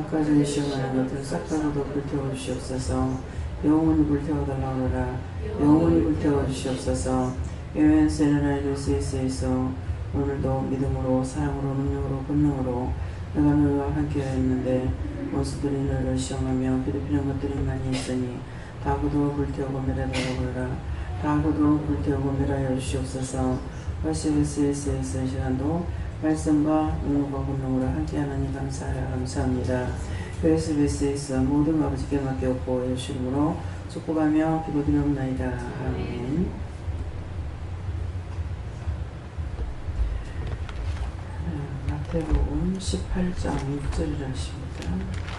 악까지 시험하는 것들 싹 다 모두 불태워 주시옵소서. 영원히 불태워 달라고 하라. 영원히 불태워 주시옵소서. 예외 세르나이를 스위스에서 오늘도 믿음으로 사랑으로 능력으로 권능으로 내가 너희와 함께 했는데 원수들이 너희를 시험하며 괴롭히는 것들이 많이 있으니 다 거두어 불태우고 멸하달라고 하라. 다 거두어 불태우고 멸하여 주시옵소서. YCBS에서 시간도 말씀과 능력과 권능으로 함께하느니 감사합니다. YCBS에서 모든 아버지께 맡겼고 예수 이름으로 축복하며 기도드리옵나이다. 아멘. 마태복음 18장 6절이라십니다.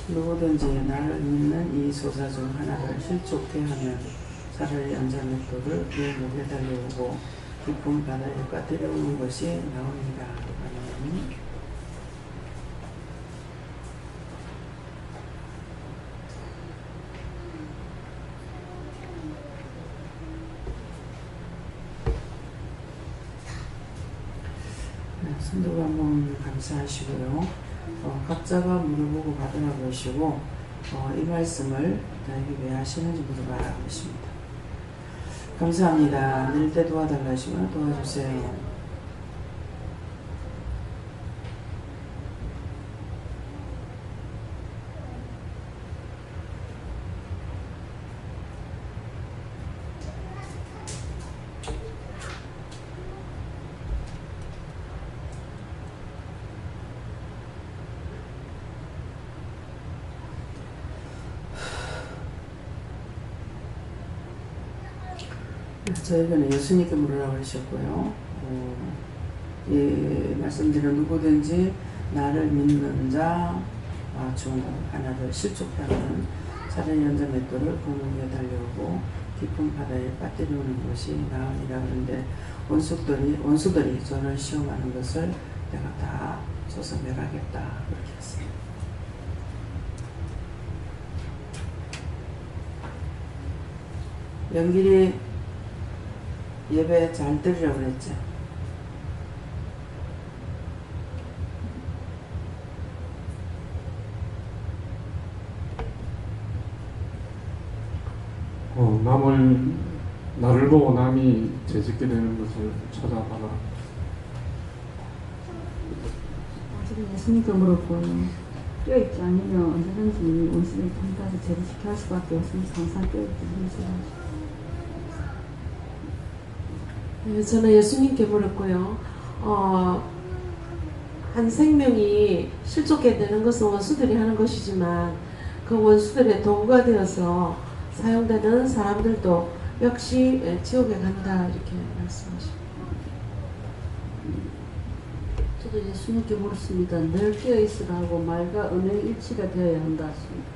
누구든지 나를 믿는 이 소사 중 하나를 실족케 하면 차라리 연자 맷돌을 그의 목에 달려오고 깊은 바다에 빠뜨려오는 것이 나옵니다. 아멘. 성도가 한번 감사하시고요. 각자가 물어보고 받으라 그러시고 이 말씀을 나에게 왜 하시는지 물어봐라 그러십니다. 감사합니다. 늘 때 도와달라 하시면 도와주세요. 저에게는 예수님께 물으라고 하셨고요. 말씀드린 누구든지 나를 믿는 자 중 하나를 실족하면 차라리 연자 맷돌을 그 목에 달려오고 깊은 바다에 빠뜨려오는 것이 나으리라. 그런데 원수들이 저를 시험하는 것을 내가 다 져서 멸하겠다 그렇게 했어요. 연길이 예배 잘 드리라고 그랬죠. 나를 보고 남이 죄짓게 되는 것을 찾아봐라. 지금 예수님께 물었고요. 껴있지 않으면 언제든지 원수를 통해서 죄를 지켜 할 수밖에 없으니까 항상 껴있지 않으시라. 네, 저는 예수님께 물었고요. 한 생명이 실족게 되는 것은 원수들이 하는 것이지만 그 원수들의 도구가 되어서 사용되는 사람들도 역시 지옥에 간다 이렇게 말씀하십니다. 저도 예수님께 물었습니다. 늘 깨어있으라고 말과 은혜의 일치가 되어야 한다 하십니다.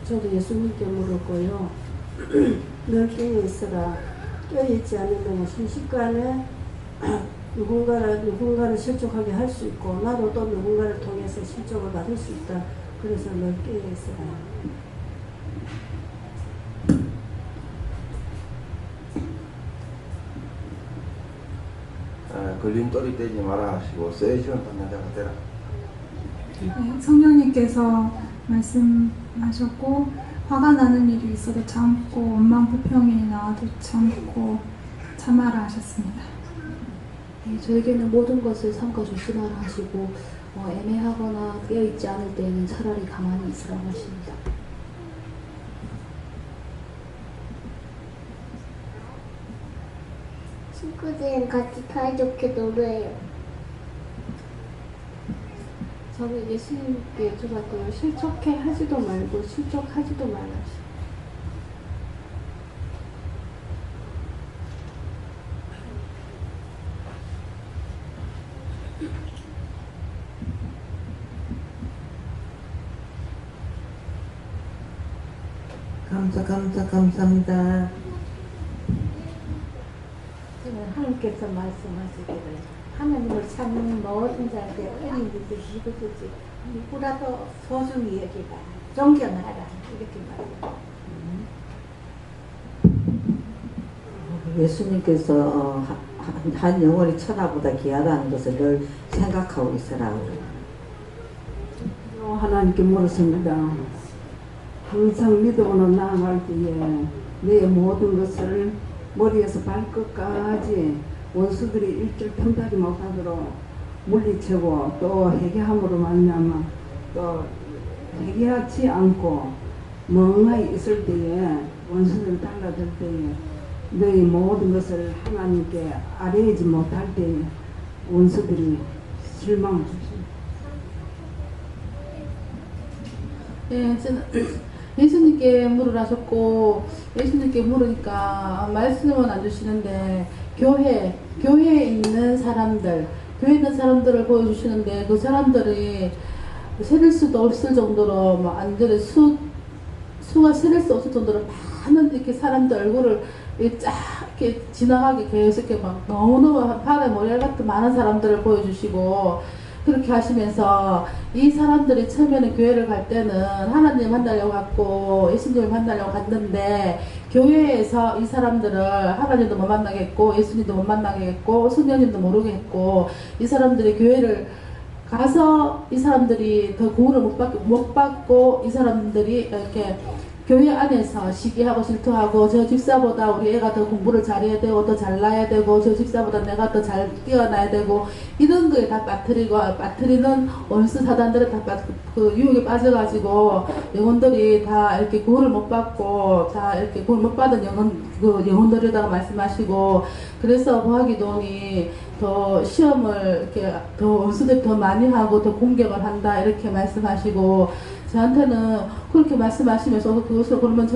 저도 예수님께 물었고요. 늘 깨어있으라. 깨어있지 않으면 순식간에 누군가를 실족하게 할 수 있고 나도 또 누군가를 통해서 실족을 받을 수 있다. 그래서 늘 깨어있으라. 걸림돌이 되지 마라 하시고 세이션 받는 자가 되라. 네, 성령님께서 말씀하셨고 화가 나는 일이 있어도 참고 원망 불평이 나와도 참고 참아라 하셨습니다. 네, 저에게는 모든 것을 삼가 조심하라 하시고 애매하거나 깨어있지 않을 때에는 차라리 가만히 있으라고 하십니다. 친구들이랑 같이 사이좋게 놀아요. 저는 예수님께 여쭤봤더니 실족해 하지도 말고 실족하지도 말라. 감사합니다. 저는 하나님께서 말씀하시기를 하나님을 찾는 모든 자에게 어린 듯이 이것이지 누구라도 소중히 여기라 존경하라 이렇게 말해요. 예수님께서 한 영혼이 천하보다 귀하다는 것을 늘 생각하고 있으라. 하나님께 물었습니다. 항상 믿음으로 나아갈 때에 내 모든 것을 머리에서 발끝까지 원수들이 일절 평다리 못하도록 물리치고 또 회개함으로 말미암아 또 회개하지 않고 멍하니 있을 때에 원수들 달라들 때에 너희 모든 것을 하나님께 아뢰지 못할 때에 원수들이 실망을 주십니다. 예, 저는 예수님께 물으라셨고 예수님께 물으니까 말씀은 안 주시는데 교회에 있는 사람들을 보여주시는데 그 사람들이 세릴 수도 없을 정도로 막 완전히 수가 세릴 수 없을 정도로 많은 이렇게 사람들 얼굴을 이렇게 쫙 이렇게 지나가게 계속 이렇게 막 너무너무 바다에 모래알 같은 많은 사람들을 보여주시고 그렇게 하시면서 이 사람들이 처음에는 교회를 갈 때는 하나님 만나려고 갔고 예수님을 만나려고 갔는데 교회에서 이 사람들을 하나님도 못 만나겠고 예수님도 못 만나겠고 성령님도 모르겠고 이 사람들이 교회를 가서 이 사람들이 더 구원을 못 받고 이 사람들이 이렇게 교회 안에서 시기하고 질투하고 저 집사보다 우리 애가 더 공부를 잘해야 되고 더 잘나야 되고 저 집사보다 내가 더 잘 뛰어나야 되고 이런 거에 다 빠뜨리는 원수 사단들은 다 그 유혹에 빠져가지고 영혼들이 다 이렇게 구원을 못 받고 다 이렇게 구원 못 받은 영혼들에다가 말씀하시고 그래서 보아기도니 더 시험을 이렇게 더 원수들이 더 많이 하고 더 공격을 한다 이렇게 말씀하시고 저한테는 그렇게 말씀하시면서 그것을 그러면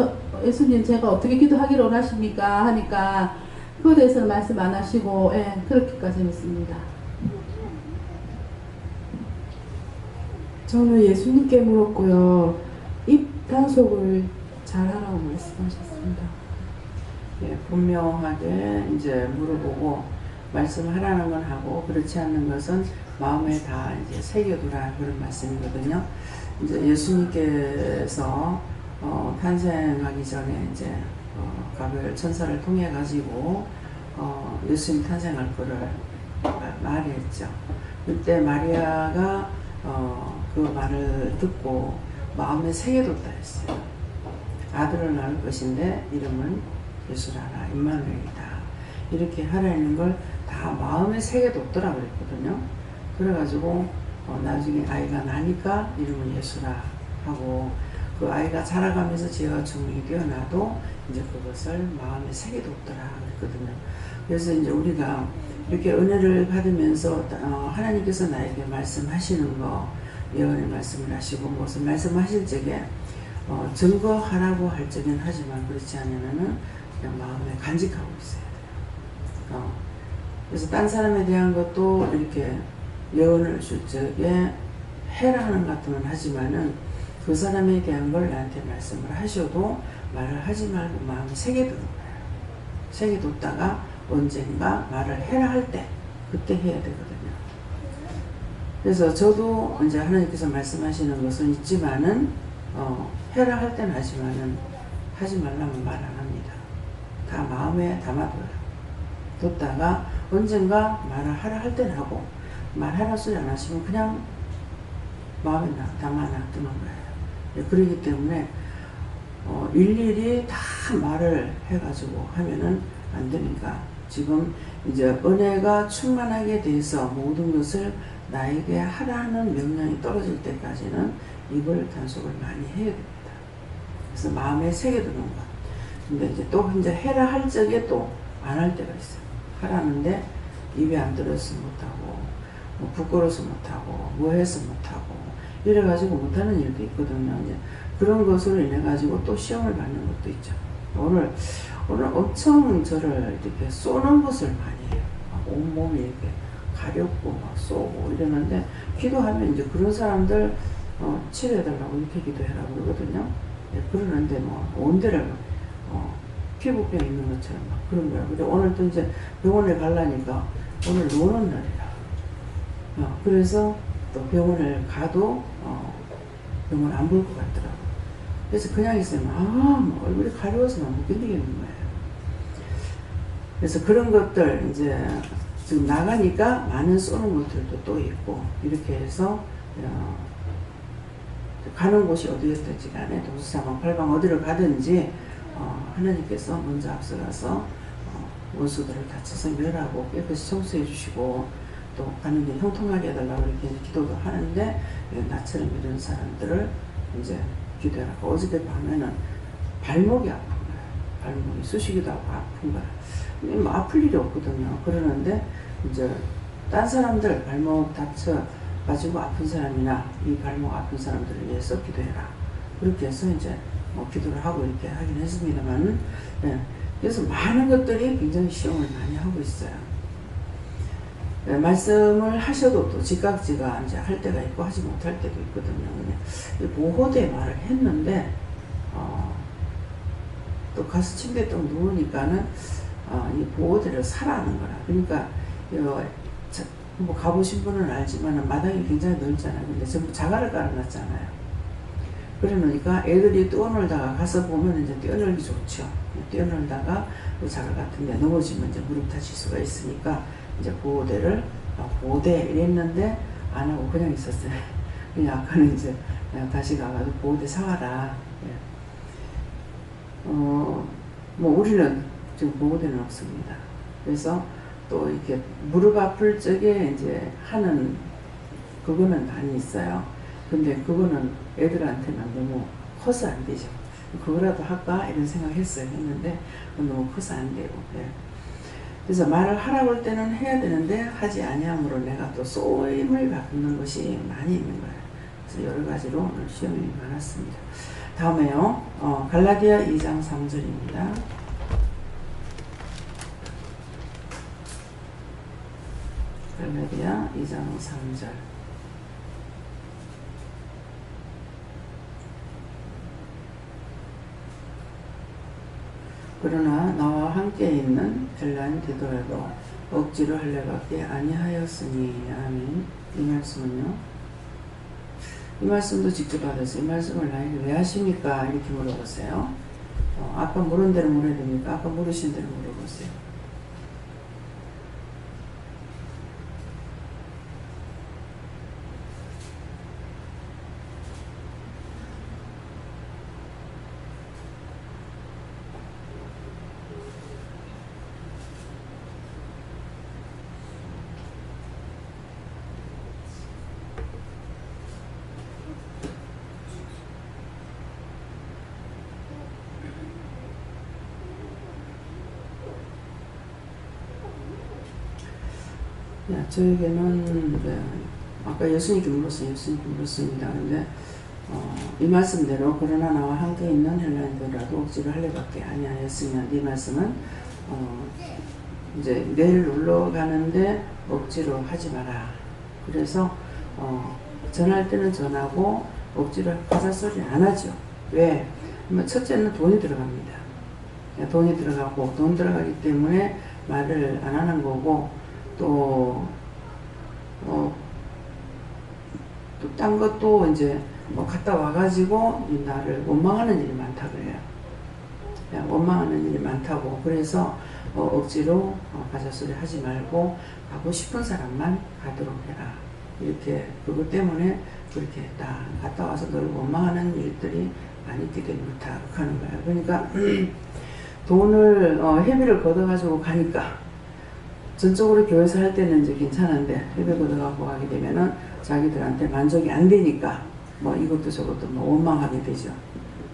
예수님 제가 어떻게 기도하기를 원하십니까 하니까 그거에 대해서는 말씀 안 하시고 예, 그렇게까지 했습니다. 저는 예수님께 물었고요. 입 단속을 잘하라고 말씀하셨습니다. 예, 분명하게 이제 물어보고 말씀하라는 건 하고 그렇지 않는 것은 마음에 다 이제 새겨두라 그런 말씀이거든요. 이제 예수님께서 탄생하기 전에 이제 가벨 천사를 통해 가지고 예수님 탄생할 거를 말했죠. 그때 마리아가 그 말을 듣고 마음에 새겨뒀다 했어요. 아들을 낳을 것인데 이름은 예수라라 임마누엘이다. 이렇게 하라는 걸 다 마음에 새겨뒀더라 그랬거든요. 그래가지고 나중에 아이가 나니까 이름은 예수라 하고 그 아이가 자라가면서 지혜와聰明이 되어나도 이제 그것을 마음에 새겨뒀더라 그랬거든요. 그래서 이제 우리가 이렇게 은혜를 받으면서 하나님께서 나에게 말씀하시는 거 예언의 말씀을 하시고 무엇을 말씀하실 적에 증거하라고 할 적엔 하지만 그렇지 않으면은 그냥 마음에 간직하고 있어야 돼요. 그래서 딴 사람에 대한 것도 이렇게 예언을 줄 적에 해라 하는 것 같으면 하지만은 그 사람에 대한 걸 나한테 말씀을 하셔도 말을 하지 말고 마음에 새겨두는 거예요. 새겨뒀다가 언젠가 말을 해라 할 때 그때 해야 되거든요. 그래서 저도 이제 하나님께서 말씀하시는 것은 있지만은 해라 할 때는 하지만은 하지 말라면 말 안 합니다. 다 마음에 담아둬요. 뒀다가 언젠가 말을 하라 할 때는 하고 말하라 소리 안 하시면 그냥 마음에 담아놔두는 거예요. 그렇기 때문에 일일이 다 말을 해가지고 하면은 안 되니까 지금 이제 은혜가 충만하게 돼서 모든 것을 나에게 하라는 명령이 떨어질 때까지는 입을 단속을 많이 해야 됩니다. 그래서 마음에 새겨두는 것. 근데 이제 또 이제 해라 할 적에 또 안 할 때가 있어요. 하라는데 입에 안 들어서 못하고 뭐 부끄러워서 못하고 뭐 해서 못하고 이래가지고 못하는 일도 있거든요. 이제 그런 것으로 인해가지고 또 시험을 받는 것도 있죠. 오늘 엄청 저를 이렇게 쏘는 것을 많이 해요. 온몸이 이렇게 가렵고 막 쏘고 이러는데 기도하면 이제 그런 사람들 치료해달라고 이렇게 기도해라 그러거든요. 그러는데 뭐 온데를 피부병 있는 것처럼 막 그런 거야. 근데 오늘 또 이제 병원에 가려니까 오늘 노는 날이라. 그래서 또 병원을 가도 병원 안 볼 것 같더라고. 그래서 그냥 있으면 뭐 얼굴이 가려워서 못 견디겠는 거예요. 그래서 그런 것들 이제 지금 나가니까 많은 쏘는 것들도 또 있고 이렇게 해서 가는 곳이 어디였든지 간에 동수사방 팔방 어디를 가든지 하나님께서 먼저 앞서가서 원수들을 다 쳐서 멸하고 깨끗이 청소해 주시고 또 가는 길 형통하게 해달라고 이렇게 기도도 하는데 나처럼 이런 사람들을 이제 기도하라고. 어저께 밤에는 발목이 아픈 거야. 발목이 쑤시기도 하고 아픈 거야. 뭐 아플 일이 없거든요. 그러는데 이제 딴 사람들 발목 다쳐 가지고 아픈 사람이나 이 발목 아픈 사람들을 위해서 기도해라. 그렇게 해서 이제 뭐 기도를 하고 이렇게 하긴 했습니다만, 그래서 많은 것들이 굉장히 시험을 많이 하고 있어요. 말씀을 하셔도 또 지각지가 이제 할 때가 있고 하지 못할 때도 있거든요. 근데 보호대 말을 했는데 또 가서 침대에 또 누우니까는 이 보호대를 사라는 거라. 그러니까 뭐 가보신 분은 알지만 마당이 굉장히 넓잖아요. 근데 전부 자갈을 깔아놨잖아요. 그러니까 애들이 뛰어놀다가 가서 보면 이제 뛰어놀기 좋죠. 뛰어놀다가 그 자갈 같은 데 넘어지면 이제 무릎 다칠 수가 있으니까 이제 보호대를 보호대 이랬는데 안 하고 그냥 있었어요. 그냥 아까는 이제 다시 가가지고 보호대 사와라. 뭐 우리는 지금 보호대는 없습니다. 그래서 또 이렇게 무릎 아플 적에 이제 하는 그거는 많이 있어요. 근데 그거는 애들한테는 너무 커서 안 되죠. 그거라도 할까 이런 생각했어요. 했는데 너무 커서 안 되고. 그래서 말을 하라고 할 때는 해야 되는데 하지 아니함으로 내가 또 쏘임을 받는 것이 많이 있는 거예요. 그래서 여러 가지로 오늘 시험이 많았습니다. 다음에요. 갈라디아 2장 3절입니다. 갈라디아 2장 3절. 그러나 나와 함께 있는 헬라인 디도라도 억지로 할례밖에 아니하였으니. 아멘. 이 말씀은요. 이 말씀도 직접 받았어요. 이 말씀을 나에게 왜 하십니까? 이렇게 물어보세요. 아까 물은 대로 물어야 됩니까? 아까 물으신 대로 물어보세요. 저에게는 아까 예수님께 물었어요. 예수님께 물었습니다. 근데 이 말씀대로 그러나 나와 함께 있는 헬라인들라도 억지로 할례밖에 아니하였으면, 이 말씀은 이제 내일 놀러 가는데 억지로 하지 마라. 그래서 전할 때는 전하고 억지로 가자 소리 안 하죠. 왜? 첫째는 돈이 들어갑니다. 돈이 들어가고 돈 들어가기 때문에 말을 안 하는 거고, 또 딴 것도 이제 갔다 와가지고 나를 원망하는 일이 많다 그래요. 원망하는 일이 많다고. 그래서 억지로 가자 소리 하지 말고 가고 싶은 사람만 가도록 해라. 이렇게 그것 때문에 그렇게 했다. 갔다 와서 너를 원망하는 일들이 많이 있기 때문에 그렇다 하는 거예요. 그러니까 돈을 회비를 걷어가지고 가니까 전적으로 교회에서 할 때는 이제 괜찮은데 회비 걷어가고 가게 되면은 자기들한테 만족이 안 되니까 뭐 이것도 저것도 뭐 원망하게 되죠.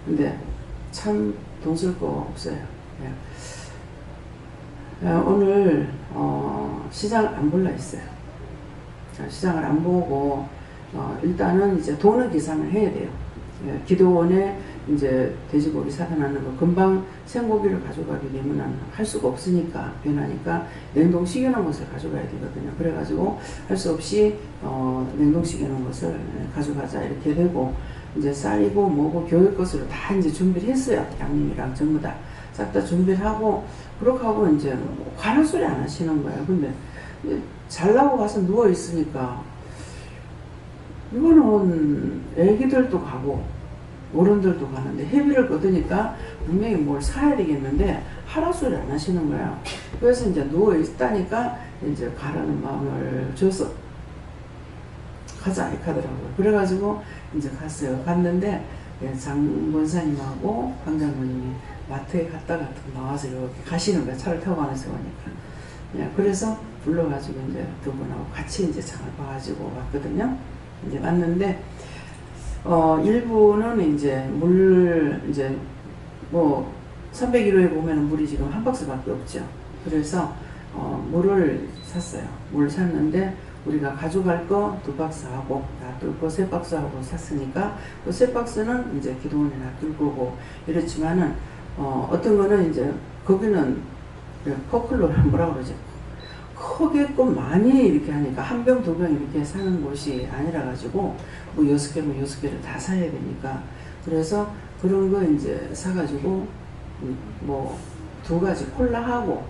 근데 참 돈 쓸 거 없어요. 오늘 시장을 안 볼라 했어요. 시장을 안 보고 일단은 이제 돈을 계산을 해야 돼요. 기도원에 이제 돼지고기 사다 놨는 거 금방 생고기를 가져가게 되면 할 수가 없으니까 변하니까 냉동시켜 놓은 것을 가져가야 되거든요. 그래가지고 할 수 없이 냉동시켜 놓은 것을 가져가자 이렇게 되고, 이제 쌀이고 뭐고 교회 것으로 다 이제 준비를 했어요. 양님이랑 전부 다 싹 다 준비를 하고 그렇게 하고 이제 관할 소리 안 하시는 거예요. 근데 잘나고 가서 누워 있으니까 이거는 애기들도 가고 어른들도 가는데 회비를 거두니까 분명히 뭘 사야 되겠는데 하라 소리 안 하시는 거예요. 그래서 이제 누워 있다니까 이제 가라는 마음을 줘서 가자 이렇게 하더라고요. 그래가지고 이제 갔어요. 갔는데 장 권사님하고 강 장로님이 마트에 갔다가 나와서 이렇게 가시는 거예요. 차를 타고 가면서 오니까. 그래서 불러가지고 이제 두 분하고 같이 이제 장을 봐가지고 왔거든요. 이제 왔는데 일부는 이제 물 이제 뭐 301호에 보면 물이 지금 한 박스밖에 없죠. 그래서 물을 샀어요. 물을 샀는데 우리가 가져갈 거 2박스하고 놔둘 거 3박스하고 샀으니까 또 3박스는 이제 기도원에 놔둘 거고 이렇지만은 어떤 거는 이제 거기는 포클로를 뭐라 그러죠? 크게끔 많이 이렇게 하니까 한 병, 2병 이렇게 사는 곳이 아니라 가지고 뭐 6개면 6개를 다 사야 되니까 그래서 그런 거 이제 사가지고 뭐 2가지 콜라하고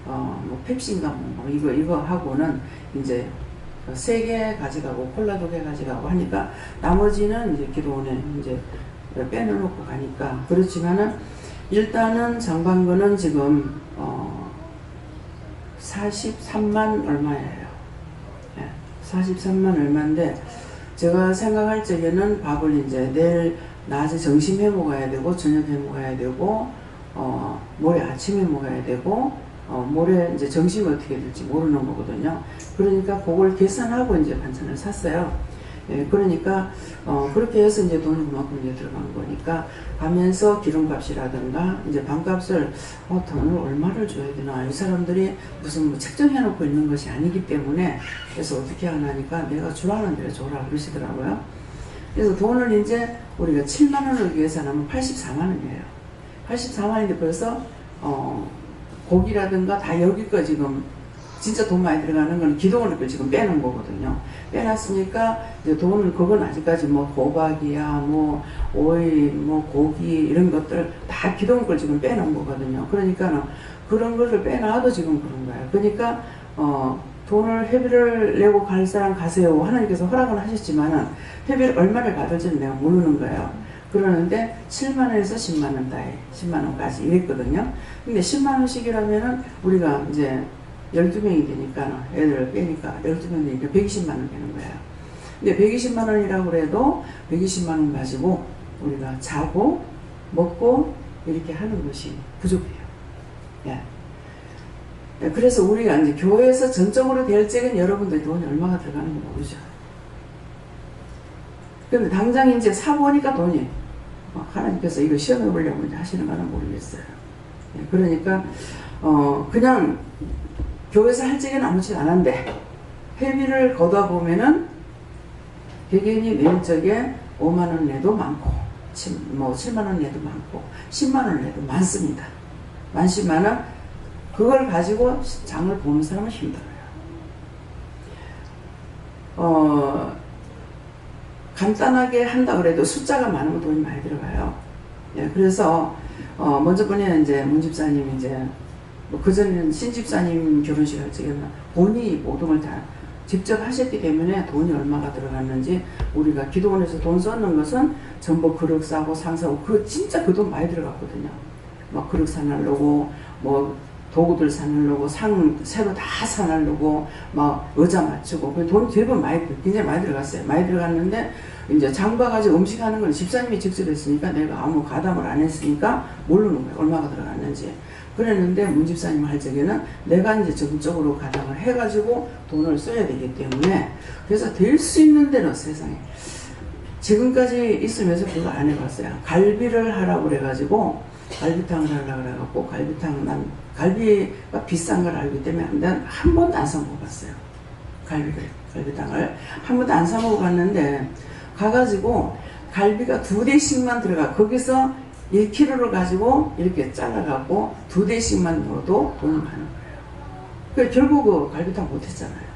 뭐 펩시인가 뭐 이거 하고는 이제 3개 가져가고 콜라 2개 가져가고 하니까 나머지는 이제 기도원에 이제 빼놓고 가니까 그렇지만은 일단은 장반거는 지금 43만 얼마예요. 43만 얼마인데 제가 생각할 적에는 밥을 이제 내일 낮에 점심 해 먹어야 되고 저녁 해 먹어야 되고 모레 아침에 먹어야 되고 모레 이제 점심 어떻게 될지 모르는 거거든요. 그러니까 그걸 계산하고 이제 반찬을 샀어요. 그러니까 그렇게 해서 이제 돈이 그만큼 이제 들어간 거니까 가면서 기름값이라든가 이제 반값을 돈을 얼마를 줘야 되나 이 사람들이 무슨 뭐 책정해 놓고 있는 것이 아니기 때문에 그래서 어떻게 하나니까 내가 주라는 대로 줘라 그러시더라고요. 그래서 돈을 이제 우리가 7만 원을 계산하면 84만 원이에요. 84만인데 벌써 고기라든가 다 여기 거 지금 진짜 돈 많이 들어가는 건 기도원을 걸 지금 빼놓은 거거든요. 빼놨으니까 이제 돈을 그건 아직까지 뭐 호박이야 뭐 오이 뭐 고기 이런 것들 다 기도원 걸 지금 빼놓은 거거든요. 그러니까 그런 거를 빼놔도 지금 그런 거예요. 그러니까 돈을 회비를 내고 갈 사람 가세요. 하나님께서 허락은 하셨지만은 회비를 얼마를 받을지는 내가 모르는 거예요. 그러는데 7만원에서 10만원 다해 10만원까지 이랬거든요. 근데 10만원씩이라면은 우리가 이제 12명이 되니까 애들 빼니까 12명 되니까 120만원 되는 거예요. 근데 120만원이라고 해도 120만원 가지고 우리가 자고 먹고 이렇게 하는 것이 부족해요. 예. 그래서 우리가 이제 교회에서 전적으로 될 적은 여러분들이 돈이 얼마가 들어가는지 모르죠. 근데 당장 이제 사보니까 돈이 하나님께서 이거 시험해 보려고 이제 하시는 거는 모르겠어요. 예. 그러니까 그냥 교회에서 할 적에는 아무렇지 않은데 회비를 걷어 보면은 개개인이 낸 적에 5만원 내도 많고 뭐 7만원 내도 많고 10만원 내도 많습니다. 많지만은 그걸 가지고 장을 보는 사람은 힘들어요. 간단하게 한다 그래도 숫자가 많으면 돈이 많이 들어가요. 예, 그래서 먼저 번에 이제 문집사님 이제 그전에는 신집사님 결혼식 할 적에는 본인이 모든 걸 다 직접 하셨기 때문에 돈이 얼마가 들어갔는지 우리가 기도원에서 돈 썼는 것은 전부 그릇 사고 상 사고 그 진짜 그 돈 많이 들어갔거든요. 막 그릇 사놓으려고 뭐 도구들 사놓으려고 상 새로 다 사놓으려고 막 의자 맞추고 그 돈 대부분 굉장히 많이 들어갔어요. 많이 들어갔는데 이제 장봐가지고 음식하는 건 집사님이 직접 했으니까 내가 아무 가담을 안 했으니까 모르는 거예요. 얼마가 들어갔는지. 그랬는데 문집사님 할 적에는 내가 이제 적극적으로 가담을 해가지고 돈을 써야 되기 때문에 그래서 될 수 있는 대로 세상에 지금까지 있으면서 그거 안 해봤어요. 갈비를 하라고 그래가지고 갈비탕을 하려고 그래갖고 난 갈비가 비싼 걸 알기 때문에 난 한 번도 안 사 먹어봤어요. 갈비탕을 한 번도 안 사 먹어봤는데 가가지고 갈비가 2대씩만 들어가 거기서 1kg를 가지고 이렇게 잘라갖고 2대씩만 넣어도 돈이 많은 거예요. 그래서 결국 그 갈비탕 못했잖아요.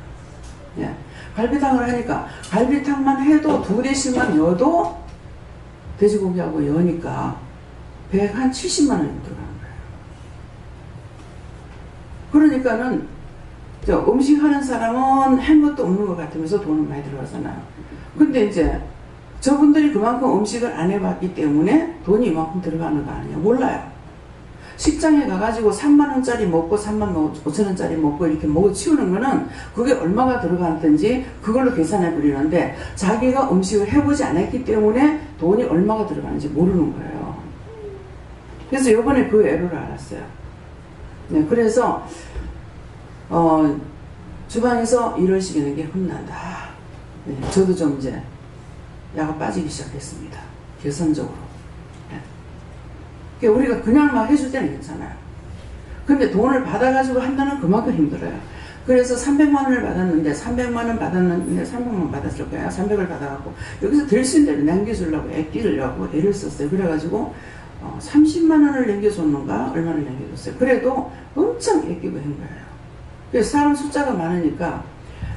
예. 갈비탕을 하니까 갈비탕만 해도 2대씩만 넣어도 돼지고기하고 여니까 170만 원이 들어가는 거예요. 그러니까는 음식 하는 사람은 한 것도 없는 것 같으면서 돈은 많이 들어가잖아요. 근데 이제 저분들이 그만큼 음식을 안 해봤기 때문에 돈이 이만큼 들어가는 거 아니에요. 몰라요. 식장에 가가지고 3만 원짜리 먹고 3만 5천 원짜리 먹고 이렇게 먹어 치우는 거는 그게 얼마가 들어갔든지 그걸로 계산해 버리는데 자기가 음식을 해보지 않았기 때문에 돈이 얼마가 들어가는지 모르는 거예요. 그래서 요번에 그 애로를 알았어요. 네, 그래서 주방에서 일을 시키는 게 흠난다. 네, 저도 좀 이제 야가 빠지기 시작했습니다. 개선적으로. 우리가 그냥 막 해줄 때는 괜찮아요. 근데 돈을 받아가지고 한다는 그만큼 힘들어요. 그래서 300만 원을 받았는데 300만 원 받았는데 300만 받았을 거야. 300을 받아갖고 여기서 될 수 있는 대로 남겨주려고 애끼려고 애를 썼어요. 그래가지고 30만 원을 남겨줬는가 얼마를 남겨줬어요. 그래도 엄청 애끼고 한 거예요. 그래서 사람 숫자가 많으니까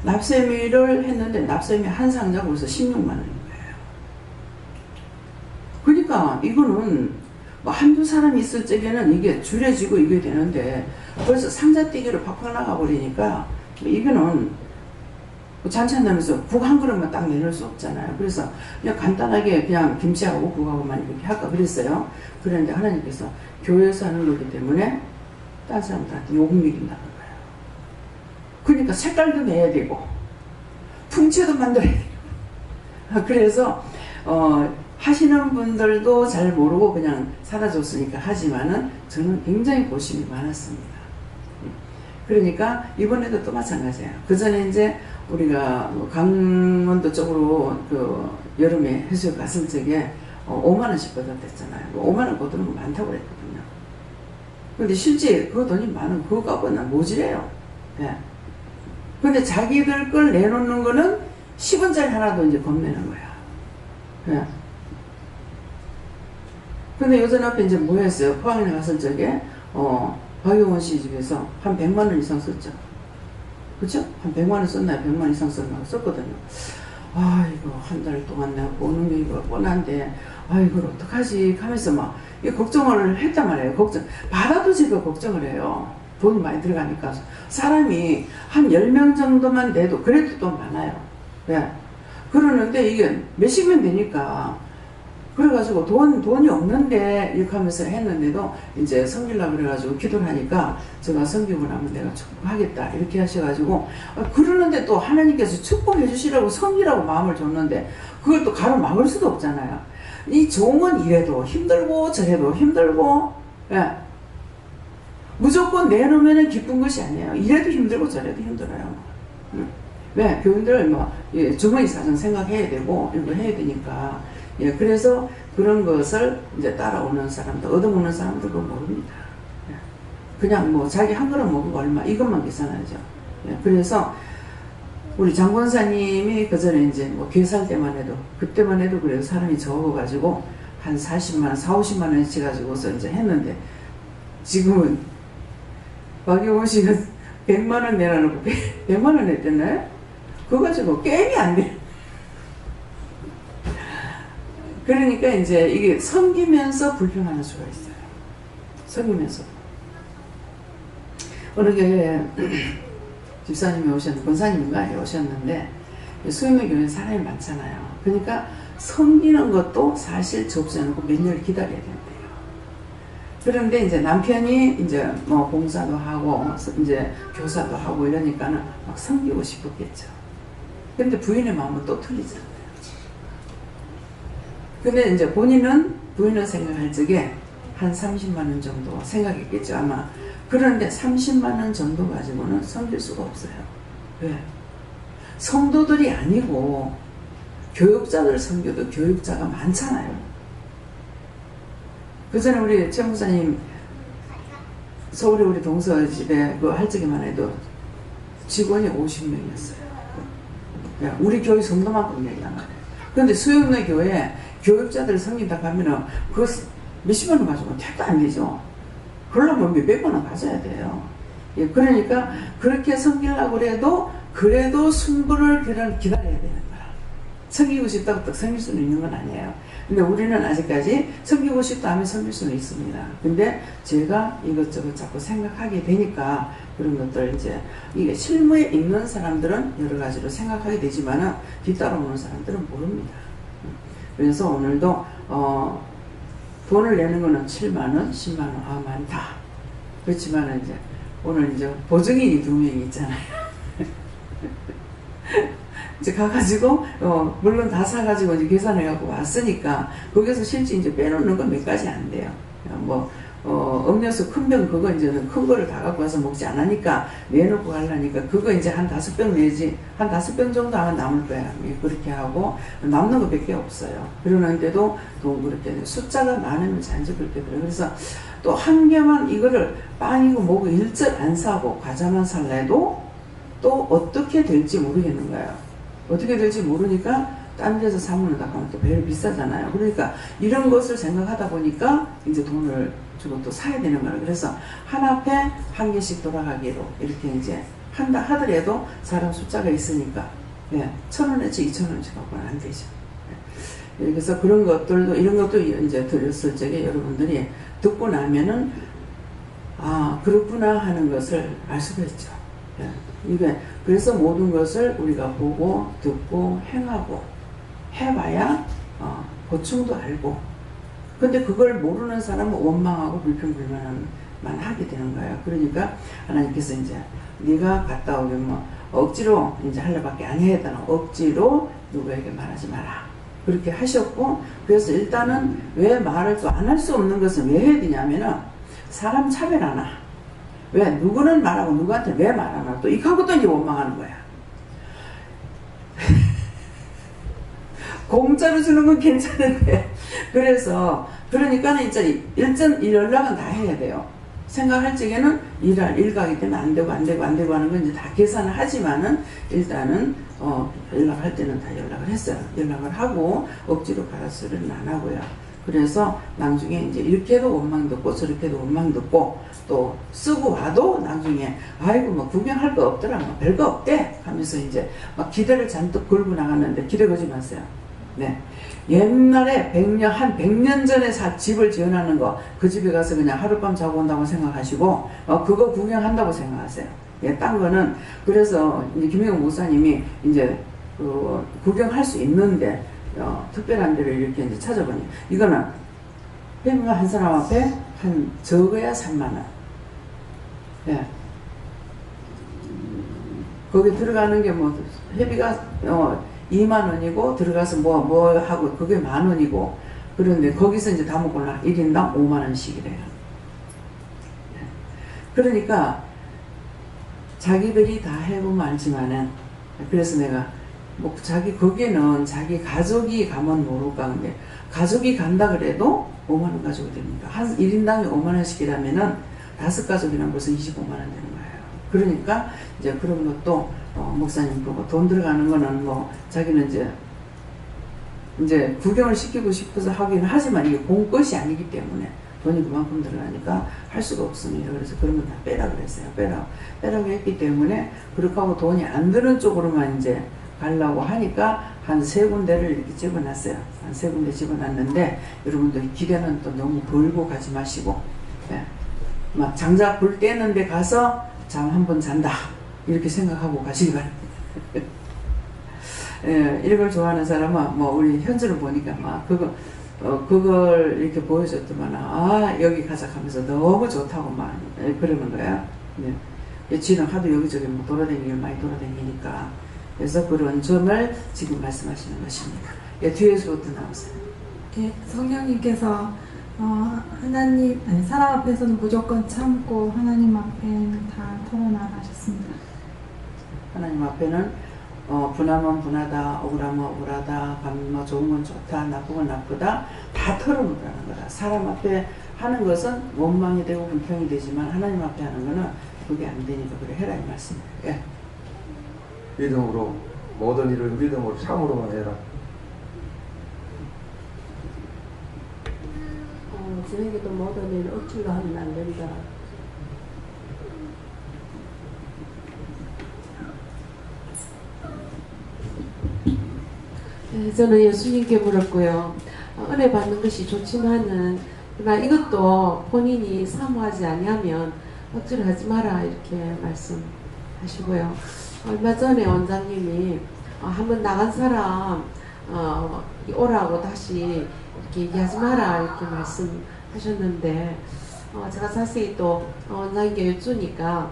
납세미를 했는데 납세미 한 상자가 벌써 16만 원인 거예요. 그러니까 이거는 뭐 한두 사람이 있을 적에는 이게 줄여지고 이게 되는데 벌써 상자뛰기로 팍팍 나가버리니까 이거는 잔치 한다면서 국 한 그릇만 딱 내놓을 수 없잖아요. 그래서 그냥 간단하게 그냥 김치하고 국하고만 이렇게 할까 그랬어요. 그런데 하나님께서 교회에서 하는 거기 때문에 딴 사람들한테 요금 매긴다는 거예요. 그러니까 색깔도 내야 되고 풍채도 만들어야 되고 그래서 하시는 분들도 잘 모르고 그냥 사라졌으니까 하지만은 저는 굉장히 고심이 많았습니다. 그러니까 이번에도 또 마찬가지예요. 그 전에 이제 우리가 강원도 쪽으로 그 여름에 해수욕 갔을 적에 5만원씩 걷어댔잖아요. 5만원 걷는 거 많다고 그랬거든요. 근데 실제 그 돈이 많은 그거 값은 모질해요. 예. 근데 자기들 걸 내놓는 거는 10원짜리 하나도 이제 겁내는 거야. 예. 근데 요전 앞에 이제 뭐 했어요? 포항에 갔을 적에, 박용원 씨 집에서 한 100만 원 이상 썼죠. 그쵸? 한 100만 원 썼나요? 100만 원 이상 썼거든요. 아, 이거 한 달 동안 내가 보는 게 이거 뻔한데, 아, 이걸 어떡하지? 하면서 막, 이 걱정을 했단 말이에요. 받아도 제가 걱정을 해요. 돈이 많이 들어가니까. 사람이 한 10명 정도만 돼도 그래도 또 많아요. 네. 그러는데 이게 몇십 명 되니까, 그래가지고 돈이 없는데 이렇게 하면서 했는데도 이제 섬기려고 그래가지고 기도를 하니까 제가 섬기고 나면 내가 축복하겠다 이렇게 하셔가지고 그러는데 또 하나님께서 축복해 주시라고 섬기라고 마음을 줬는데 그걸 또 가로막을 수도 없잖아요. 이 종은 이래도 힘들고 저래도 힘들고 예. 무조건 내놓으면 기쁜 것이 아니에요. 이래도 힘들고 저래도 힘들어요. 왜? 교인들 뭐 주머니 사정 생각해야 되고 이거 해야 되니까 예, 그래서 그런 것을 이제 따라오는 사람들, 얻어먹는 사람들 그거 모릅니다. 예. 그냥 뭐 자기 한 그릇 먹고 얼마 이것만 계산하죠. 예. 그래서 우리 장권사님이 그 전에 이제 뭐 괴살 때만 해도 그때만 해도 그래도 사람이 적어가지고 한 40만 원, 40, 50만 원씩 가지고서 이제 했는데 지금은 박용원 씨가 100만 원 내놔놓고 100만 원 냈잖아요. 그거 가지고 게임이 안 돼. 그러니까 이제 이게 섬기면서 불평하는 수가 있어요. 섬기면서. 어느 교회에 집사님이 오셨는데, 권사님인가 오셨는데, 수요일 교회는 사람이 많잖아요. 그러니까 섬기는 것도 사실 접지 않고 몇 년을 기다려야 된대요. 그런데 이제 남편이 이제 뭐 봉사도 하고, 이제 교사도 하고 이러니까는 막 섬기고 싶었겠죠. 근데 부인의 마음은 또 틀리잖아요. 근데 이제 부인은 생각할 적에 한 30만 원 정도 생각했겠죠, 아마. 그런데 30만 원 정도 가지고는 섬길 수가 없어요. 왜? 성도들이 아니고 교육자들 섬겨도 교육자가 많잖아요. 그 전에 우리 최 목사님 서울에 우리 동서 집에 그 할 적에만 해도 직원이 50명이었어요. 우리 교회 성도만큼 얘기한 거예요. 그런데 수영내 교회에 교육자들을 섬긴다 하면은 그 몇십만 원 가지고는 택도 안 되죠. 그러려면 몇백만 원 가져야 돼요. 예, 그러니까 그렇게 섬기려고 해도 그래도 순부를 기다려야 되는 거야. 섬기고 싶다고 딱 섬길 수는 있는 건 아니에요. 근데 우리는 아직까지 섬기고 싶다 하면 섬길 수는 있습니다. 근데 제가 이것저것 자꾸 생각하게 되니까 그런 것들 이제 이게 실무에 있는 사람들은 여러 가지로 생각하게 되지만은 뒤따라오는 사람들은 모릅니다. 그래서 오늘도 돈을 내는 거는 7만원, 10만원, 아 많다. 그렇지만 이제 오늘 이제 보증인이 2명이 있잖아요. 이제 가가지고 물론 다 사가지고 이제 계산해갖고 왔으니까 거기서 실제 이제 빼놓는 건 몇 가지 안 돼요. 뭐 음료수 큰 병 그거 이제는 큰 거를 다 갖고 와서 먹지 않으니까 내놓고 가려니까 그거 이제 한 5병 내지 한 5병 정도 하면 남을 거야. 그렇게 하고 남는 거 몇 개 없어요. 그러는데도 돈 그렇게 숫자가 많으면 잔뜩 그렇게 들어요. 그래서 또 한 개만 이거를 빵이고 뭐고 일절 안 사고 과자만 살래도 또 어떻게 될지 모르겠는 거예요. 어떻게 될지 모르니까 딴 데서 사면은 또 배를 비싸잖아요. 그러니까 이런 것을 생각하다 보니까 이제 돈을 주고 또 사야 되는 거예요. 그래서 한 앞에 한 개씩 돌아가기로 이렇게 이제 한다 하더라도 사람 숫자가 있으니까 1,000원어치 2,000원어치 갖고는 안 되죠. 그래서 그런 것들도 이런 것도 이제 드렸을 적에 여러분들이 듣고 나면은 아 그렇구나 하는 것을 알 수가 있죠. 이게 그래서 모든 것을 우리가 보고 듣고 행하고 해봐야 고충도 알고 근데 그걸 모르는 사람은 원망하고 불평불만만 하게 되는 거예요. 그러니까 하나님께서 이제 네가 갔다 오면 뭐 억지로 이제 하려밖에 안 해야 되나 억지로 누구에게 말하지 마라 그렇게 하셨고 그래서 일단은 왜 말을 또 안 할 수 없는 것은 왜 해야 되냐면은 사람 차별하나 왜 누구는 말하고 누구한테 왜 말하나 또 이하고 또 이제 원망하는 거야. 공짜로 주는 건 괜찮은데 그래서 그러니까 이제 일전 연락은 다 해야 돼요. 생각할 적에는 일가기 때문에 안 되고 하는 건 이제 다 계산을 하지만은 일단은 연락할 때는 다 연락을 했어요. 연락을 하고 억지로 받아쓰기는 안 하고요. 그래서 나중에 이제 이렇게도 원망 듣고 저렇게도 원망 듣고 또 쓰고 와도 나중에 아이고 뭐 구경할 거 없더라 뭐 별거 없대 하면서 이제 막 기대를 잔뜩 걸고 나갔는데 기대 걸지 마세요. 네. 옛날에 한 100년 전에 집을 지어놨는 거 그 집에 가서 그냥 하룻밤 자고 온다고 생각하시고 그거 구경한다고 생각하세요. 예, 딴 거는 그래서 이제 김영호 목사님이 이제 구경할 수 있는데 특별한 데를 이렇게 이제 찾아보니 이거는 회비가 한 사람 앞에 한 적어야 3만원. 예. 거기 들어가는 게 뭐 회비가 2만원이고 들어가서 뭐 하고 그게 만원이고 그런데 거기서 이제 다 먹고 나 1인당 5만원씩이래요. 그러니까 자기들이 다 해보면 알지만은 그래서 내가 뭐 거기는 자기 가족이 가면 모를까 근데 가족이 간다 그래도 5만원 가지고 됩니다. 한 1인당에 5만원씩이라면은 5가족이면 벌써 25만원 되는 거예요. 그러니까 이제 그런 것도 목사님 보고 돈 들어가는 거는 뭐 자기는 이제 구경을 시키고 싶어서 하긴 하지만 이게 공것이 아니기 때문에 돈이 그만큼 들어가니까 할 수가 없습니다. 그래서 그런 건 다 빼라 그랬어요. 빼라고 했기 때문에 그렇게 하고 돈이 안 드는 쪽으로만 이제 가려고 하니까 한 3군데를 이렇게 집어놨어요. 한 3군데 집어놨는데 여러분들 기대는 또 너무 벌고 가지 마시고 막 장작 불 떼는데 가서 잠 한 번 잔다 이렇게 생각하고 가시기 바랍니다. 이런 걸 좋아하는 사람은 뭐 우리 현주를 보니까 막 그걸 이렇게 보여줬더만 여기 가자 하면서 너무 좋다고 막 그러는 거야. 지는 하도 여기저기 뭐 돌아다니기를 많이 돌아다니니까 그래서 그런 점을 지금 말씀하시는 것입니다. 뒤에서부터 나오세요. 예, 성령님께서 하나님 사람 앞에서는 무조건 참고 하나님 앞에는 다 털어놔라 하셨습니다. 하나님 앞에는 분하면 분하다, 억울하면 억울하다, 뭐 좋은 건 좋다, 나쁜 건 나쁘다 다 털어놓으라는 거다. 사람 앞에 하는 것은 원망이 되고 불평이 되지만 하나님 앞에 하는 거는 그게 안 되니까 그래 해라 이 말씀이에요. 예. 믿음으로 모든 일을 믿음으로 참으로만 해라. 저에게도 모든 일을 억지로 하면 안 된다. 저는 예수님께 물었고요. 은혜 받는 것이 좋지만은 그러나 이것도 본인이 사모하지 아니하면 억지로 하지 마라 이렇게 말씀하시고요. 얼마 전에 원장님이 한번 나간 사람 오라고 다시 이렇게 얘기하지 마라 이렇게 말씀하셨는데 제가 자세히 또 원장님께 여쭈니까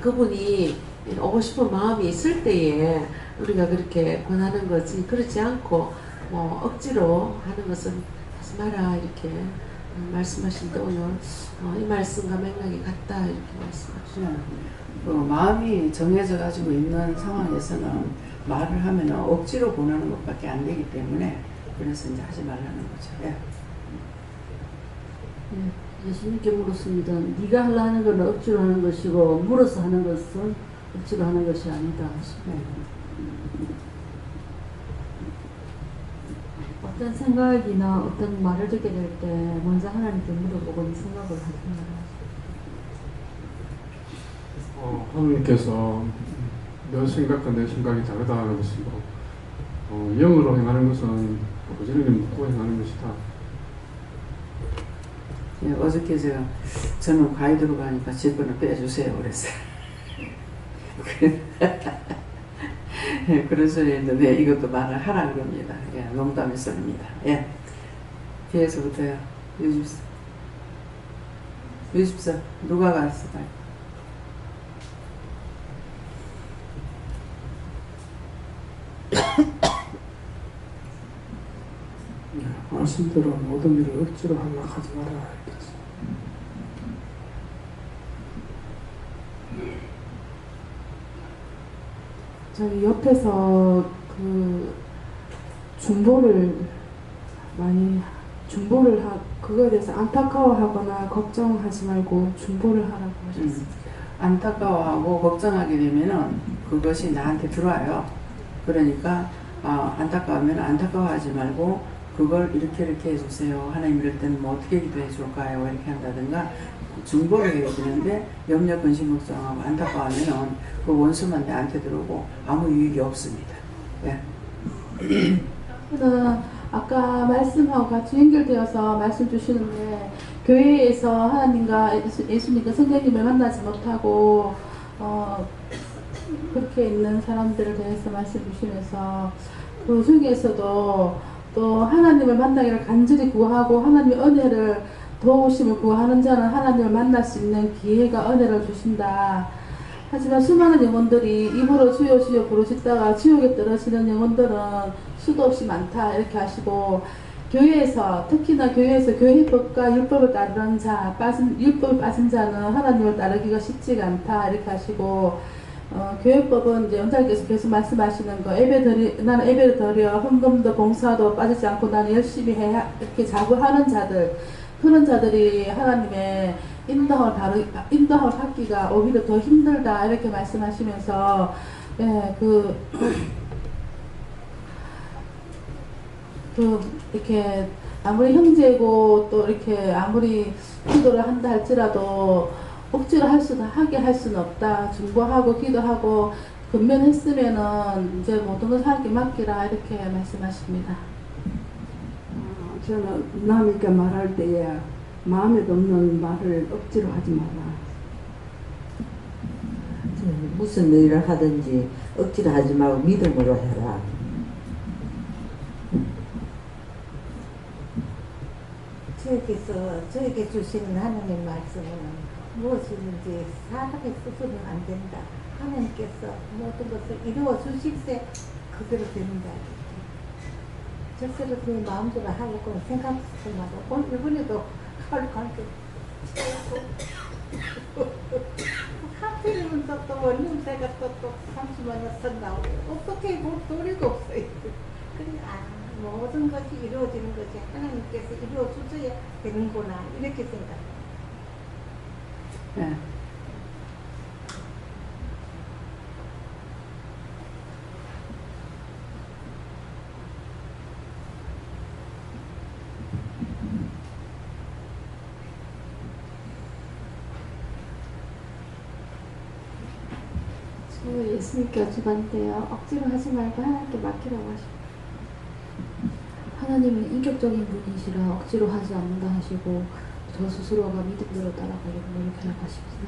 그분이 오고 싶은 마음이 있을 때에 우리가 그렇게 권하는 거지 그렇지 않고 뭐 억지로 하는 것은 하지 마라 이렇게 말씀하신데 오늘 이 말씀과 맥락이 같다 이렇게 말씀하시네요. 마음이 정해져 가지고 있는 상황에서는 말을 하면 억지로 권하는 것밖에 안 되기 때문에 그래서 이제 하지 말라는 거죠. 예. 예수님께 물었습니다. 네가 하려는 건 억지로 하는 것이고 물어서 하는 것은 억지로 하는 것이 아니다. 어떤 생각이나 어떤 말을 듣게 될 때 먼저 하나님께 물어보고 이 생각을 하십니다. 하나님께서 너 생각과 내 생각이 다르다는 것이고 영으로 행하는 것은 부지런히 묻고 행하는 것이다. 예, 어저께 저는 과외 가니까 제 거는 빼주세요 그랬어요. 그런 소리 했는데 이것도 말을 하라 그럽니다. 예, 농담의 소리입니다. 예. 뒤에서부터요. 유집사 누가 갔을까요? 말씀대로 모든 일을 억지로 하려고 하지 마라. 저희 옆에서 그거에 대해서 안타까워하거나 걱정하지 말고 중보를 하라고 하셨습니다. 안타까워하고 걱정하게 되면은 그것이 나한테 들어와요. 그러니까 안타까우면 안타까워하지 말고 그걸 이렇게 해주세요. 하나님 이럴 때는 뭐 어떻게 기도해 줄까요? 이렇게 한다든가 중보를 해야 되는데 염려 근심 걱정하고 안타까워하면 그 원수만 나한테 들어오고 아무 유익이 없습니다. 예. 아까 말씀하고 같이 연결되어서 말씀 주시는데 교회에서 하나님과 예수님과 성령님을 만나지 못하고 그렇게 있는 사람들에 대해서 말씀 주시면서 그 중에서도 또 하나님을 만나기를 간절히 구하고 하나님의 은혜를 도우심을 구하는 자는 하나님을 만날 수 있는 기회가 은혜를 주신다. 하지만 수많은 영혼들이 입으로 주여 주여 부르짖다가 지옥에 떨어지는 영혼들은 수도 없이 많다 이렇게 하시고 교회에서 특히나 교회에서 교회법과 율법을 따르는 자 율법을 빠진 자는 하나님을 따르기가 쉽지가 않다 이렇게 하시고 교회법은 이제 원장님께서 계속 말씀하시는 거 나는 예배를 드려 헌금도 봉사도 빠지지 않고 나는 열심히 해 이렇게 자부하는 자들 그런 자들이 하나님의 인도함을 받기가 오히려 더 힘들다 이렇게 말씀하시면서 이렇게 아무리 형제고 또 이렇게 아무리 기도를 한다 할지라도 억지로 하게 할 수는 없다. 중보하고 기도하고 근면했으면은 이제 모든 걸 하나님께 맡기라 이렇게 말씀하십니다. 저는 남에게 말할 때에 마음에 없는 말을 억지로 하지 마라. 무슨 일을 하든지 억지로 하지 말고 믿음으로 해라. 저에게 주시는 하나님 말씀은 무엇이든지 사람의 스스로는 안 된다. 하나님께서 모든 것을 이루어 주실세 그대로 됩니다. 적세로 그 마음대로 하고 생각하마다 오늘 이번에도 갈게 하필이면 또 원룸새가 또 30만 원 쓴다고 어떻게 볼 도리가 없어요. 그래 모든 것이 이루어지는 것이 하나님께서 이루어 주셔야 되는구나 이렇게 생각해요. 네. 저 예수님께 여쭤봤는데요. 억지로 하지 말고 하나님께 맡기라고 하시고. 하나님은 인격적인 분이시라 억지로 하지 않는다 하시고 저 스스로가 믿음대로 따라가려고 노력하라고 하십니다.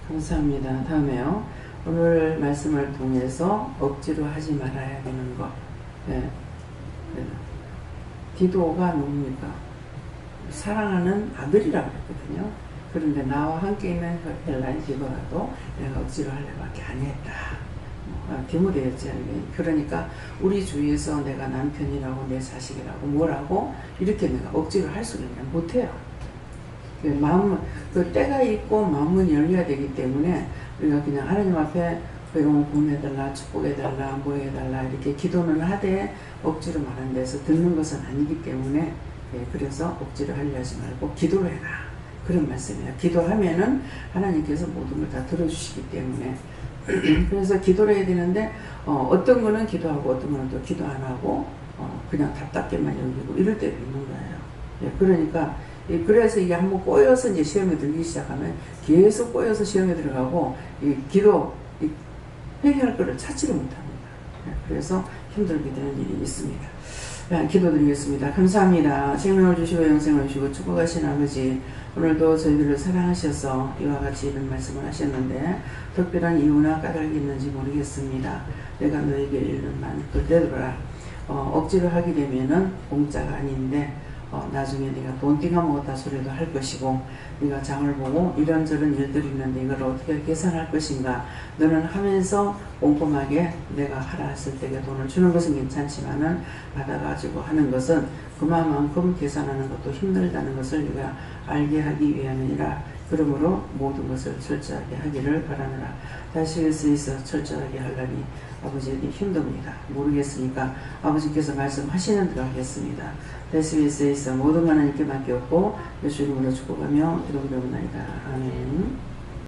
감사합니다. 다음에요. 오늘 말씀을 통해서 억지로 하지 말아야 되는 것. 네. 디도가 누굽니까? 사랑하는 아들이라고 했거든요. 그런데 나와 함께 있는 헬라인 디도라도 내가 억지로 하려고밖에 안 했다. 디모데였지. 그러니까 우리 주위에서 내가 남편이라고 내 자식이라고 뭐라고 이렇게 내가 억지로 할 수는 못해요. 마음, 그 때가 있고 마음은 열려야 되기 때문에 우리가 그냥 하나님 앞에 영혼 보내달라, 축복해달라, 뭐 해달라 이렇게 기도는 하되 억지로 말하는 데서 듣는 것은 아니기 때문에 그래서 억지로 하려 하지 말고 기도를 해라. 그런 말씀이에요. 기도하면은 하나님께서 모든 걸 다 들어주시기 때문에 그래서 기도를 해야 되는데 어떤 거는 기도하고 어떤 거는 또 기도 안 하고 그냥 답답게만 여기고 이럴 때도 있는 거예요. 그러니까 그래서 이게 한번 꼬여서 이제 시험에 들기 시작하면 계속 꼬여서 시험에 들어가고 이 기도 회개할 거를 찾지를 못합니다. 그래서 힘들게 되는 일이 있습니다. 기도드리겠습니다. 감사합니다. 생명을 주시고 영생을 주시고 축복하신 아버지, 오늘도 저희들을 사랑하셔서 이와 같이 이런 말씀을 하셨는데 특별한 이유나 까닭이 있는지 모르겠습니다. 내가 너에게 이르는 말 그대로라. 억지로 하게 되면은 공짜가 아닌데 나중에 네가 돈 띵가 먹었다 소리도 할 것이고 네가 장을 보고 이런저런 일들이 있는데 이걸 어떻게 계산할 것인가. 너는 하면서 꼼꼼하게 내가 하라 했을 때 돈을 주는 것은 괜찮지만은 받아가지고 하는 것은 그만큼 계산하는 것도 힘들다는 것을 네가 알게 하기 위함이라. 그러므로 모든 것을 철저하게 하기를 바라느라. 다시에서 있어 철저하게 하려니 아버지에게 힘듭니다. 모르겠으니까 아버지께서 말씀하시는 대로 하겠습니다. 다시에서 있어 모든 건 하나님께 맡겼고 예수 이름으로 축복하며 기도드리옵나이다. 아멘.